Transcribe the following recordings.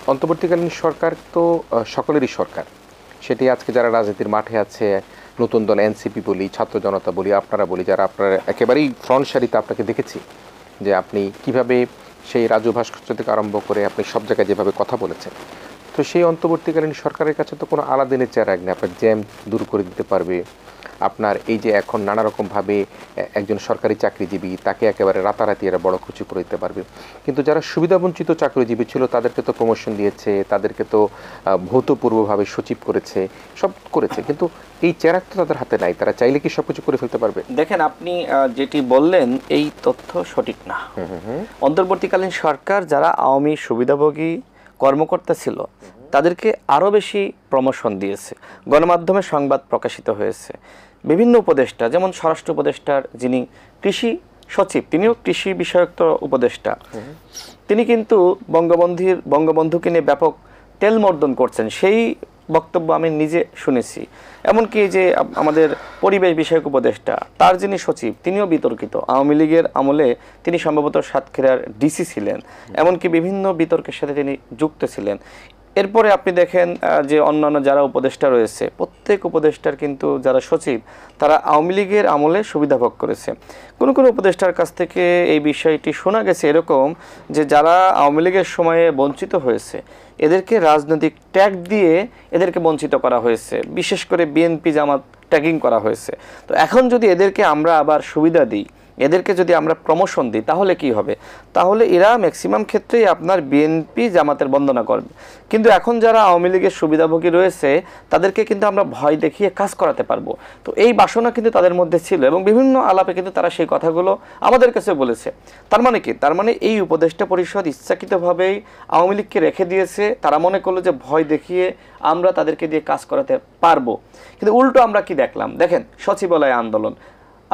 অন্তর্বর্তীকালীন সরকার তো সকলেরই সরকার। সেটি আজকে যারা রাজনীতির মাঠে আছে, নতুন দল এনসিপি বলি, ছাত্র জনতা বলি, আপনারা বলি, যারা আপনারা একেবারেই ফ্রন্ট সারিতে আপনাকে দেখেছি যে আপনি কিভাবে সেই রাজু ভাস্কর্য থেকে আরম্ভ করে আপনি সব জায়গায় যেভাবে কথা বলেছেন, তো সেই অন্তর্বর্তীকালীন সরকারের কাছে তো কোনো আলাদিনের চেহারা নেই। আপনার জ্যাম দূর করে দিতে পারবে, আপনার এই যে এখন নানা রকমভাবে একজন সরকারি চাকরিজীবী তাকে একেবারে রাতারাতি এরা বড় কিছু করে দিতে পারবে। কিন্তু যারা সুবিধাবঞ্চিত চাকরিজীবী ছিল তাদেরকে তো প্রমোশন দিয়েছে, তাদেরকে তো ভৌতপূর্বভাবে সচিব করেছে, সব করেছে, কিন্তু এই চেরাগ তো তাদের হাতে নাই। তারা চাইলে কি সব কিছু করে ফেলতে পারবে? দেখেন, আপনি যেটি বললেন এই তথ্য সঠিক না। অন্তর্বর্তীকালীন সরকার যারা আওয়ামী সুবিধাভোগী কর্মকর্তা ছিল তাদেরকে আরও বেশি প্রমোশন দিয়েছে। গণমাধ্যমে সংবাদ প্রকাশিত হয়েছে। বিভিন্ন উপদেষ্টা, যেমন স্বরাষ্ট্র উপদেষ্টার যিনি কৃষি সচিব, তিনিও কৃষি বিষয়ক উপদেষ্টা, তিনি কিন্তু বঙ্গবন্ধুকে নিয়ে ব্যাপক তেলমর্দন করছেন, সেই বক্তব্য আমি নিজে শুনেছি। এমনকি যে আমাদের পরিবেশ বিষয়ক উপদেষ্টা, তার যিনি সচিব, তিনিও বিতর্কিত। আওয়ামী লীগের আমলে তিনি সম্ভবত সাতক্ষীরার ডিসি ছিলেন, এমনকি বিভিন্ন বিতর্কের সাথে তিনি যুক্ত ছিলেন। এরপরে আপনি দেখেন যে অন্যান্য যারা উপদেষ্টা রয়েছে, প্রত্যেক উপদেষ্টার কিন্তু যারা সচিব তারা আওয়ামী লীগের আমলে সুবিধা ভোগ করেছে। কোনো কোনো উপদেষ্টার কাছ থেকে এই বিষয়টি শোনা গেছে এরকম যে যারা আওয়ামী লীগের সময়ে বঞ্চিত হয়েছে এদেরকে রাজনৈতিক ট্যাগ দিয়ে এদেরকে বঞ্চিত করা হয়েছে, বিশেষ করে বিএনপি জামাত ট্যাগিং করা হয়েছে। তো এখন যদি এদেরকে আমরা আবার সুবিধা দিই, এদেরকে যদি আমরা প্রমোশন দিই, তাহলে কি হবে? তাহলে এরা ম্যাক্সিমাম ক্ষেত্রেই আপনার বিএনপি জামাতের বন্দনা করবে। কিন্তু এখন যারা আওয়ামী লীগের সুবিধাভোগী রয়েছে তাদেরকে কিন্তু আমরা ভয় দেখিয়ে কাজ করাতে পারবো। তো এই বাসনা কিন্তু তাদের মধ্যে ছিল এবং বিভিন্ন আলাপে কিন্তু তারা সেই কথাগুলো আমাদের কাছে বলেছে। তার মানে কি? তার মানে এই উপদেষ্টা পরিষদ ইচ্ছাকৃতভাবেই আওয়ামী লীগকে রেখে দিয়েছে। তারা মনে করলো যে ভয় দেখিয়ে আমরা তাদেরকে দিয়ে কাজ করাতে পারবো। কিন্তু উল্টো আমরা কি দেখলাম? দেখেন, সচিবালয় আন্দোলন,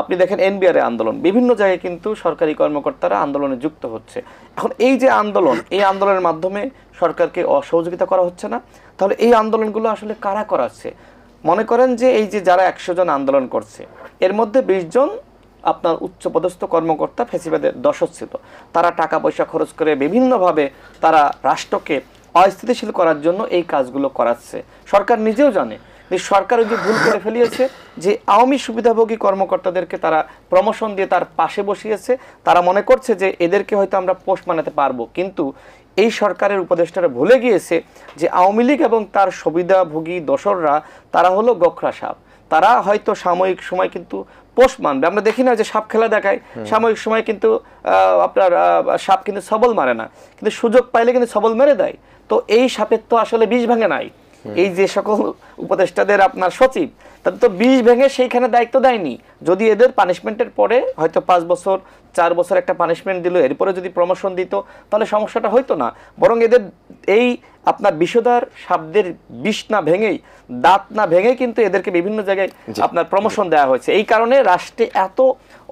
আপনি দেখেন এনবিআর আন্দোলন, বিভিন্ন জায়গায় কিন্তু সরকারি কর্মকর্তারা আন্দোলনে যুক্ত হচ্ছে। এখন এই যে আন্দোলন, এই আন্দোলনের মাধ্যমে সরকারকে অসহযোগিতা করা হচ্ছে না? তাহলে এই আন্দোলনগুলো আসলে কারা করাচ্ছে? মনে করেন যে এই যে যারা 100 জন আন্দোলন করছে, এর মধ্যে 20 জন আপনার উচ্চপদস্থ কর্মকর্তা ফ্যাসিবাদের দশক ছিল। তারা টাকা পয়সা খরচ করে বিভিন্নভাবে তারা রাষ্ট্রকে অস্থিতিশীল করার জন্য এই কাজগুলো করাচ্ছে। সরকার নিজেও জানে যে সরকার যে ভুল করে ফেলিয়েছে, যে আওয়ামী সুবিধাভোগী কর্মকর্তাদেরকে তারা প্রমোশন দিয়ে তার পাশে বসিয়েছে। তারা মনে করছে যে এদেরকে হয়তো আমরা পোস্ট বানাতে পারবো, কিন্তু এই সরকারের উপদেষ্টারা ভুলে গিয়েছে যে আওয়ামী লীগ এবং তার সুবিধাভোগী দোসররা তারা হলো গোখরা সাপ। তারা হয়তো সাময়িক সময় কিন্তু পোস্ট মানবে। আমরা দেখি না যে সাপ খেলা দেখায়, সাময়িক সময় কিন্তু আপনার সাপ কিন্তু সবল মারে না, কিন্তু সুযোগ পাইলে কিন্তু সবল মেরে দেয়। তো এই সাপের তো আসলে বিষ ভাঙে নাই। এই যে সকল উপদেষ্টাদের আপনার সচিব, তাদের তো বিষ ভেঙে সেইখানে দায়িত্ব দেয়নি। যদি এদের পানিশমেন্টের পরে হয়তো 5 বছর 4 বছর একটা পানিশমেন্ট দিল, এরপরে যদি প্রমোশন দিত, তাহলে সমস্যাটা হইতো না। বরং এদের এই আপনার বিষধর শব্দের বিষ না ভেঙেই, দাঁত না ভেঙেই কিন্তু এদেরকে বিভিন্ন জায়গায় আপনার প্রমোশন দেওয়া হয়েছে। এই কারণে রাষ্ট্রে এত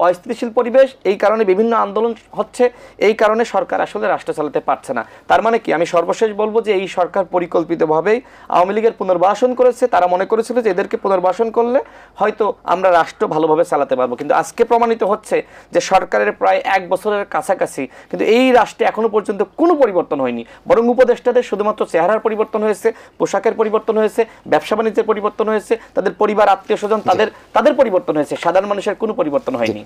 অস্থিতিশীল পরিবেশ, এই কারণে বিভিন্ন আন্দোলন হচ্ছে, এই কারণে সরকার আসলে রাষ্ট্র চালাতে পারছে না। তার মানে কি? আমি সর্বশেষ বলবো যে এই সরকার পরিকল্পিতভাবেই আওয়ামী লীগের পুনর্বাসন করেছে। তারা মনে করেছিল যে এদেরকে পুনর্বাসন করলে হয়তো আমরা রাষ্ট্র ভালোভাবে চালাতে পারবো, কিন্তু আজকে প্রমাণিত হচ্ছে যে সরকারের প্রায় 1 বছরের কাছাকাছি কিন্তু এই রাষ্ট্রে এখনো পর্যন্ত কোনো পরিবর্তন হয়নি। বরং উপদেষ্টাদের শুধুমাত্র চেহারার পরিবর্তন হয়েছে, পোশাকের পরিবর্তন হয়েছে, ব্যবসা বাণিজ্যের পরিবর্তন হয়েছে, তাদের পরিবার আত্মীয় স্বজন তাদের পরিবর্তন হয়েছে, সাধারণ মানুষের কোনো পরিবর্তন হয়নি।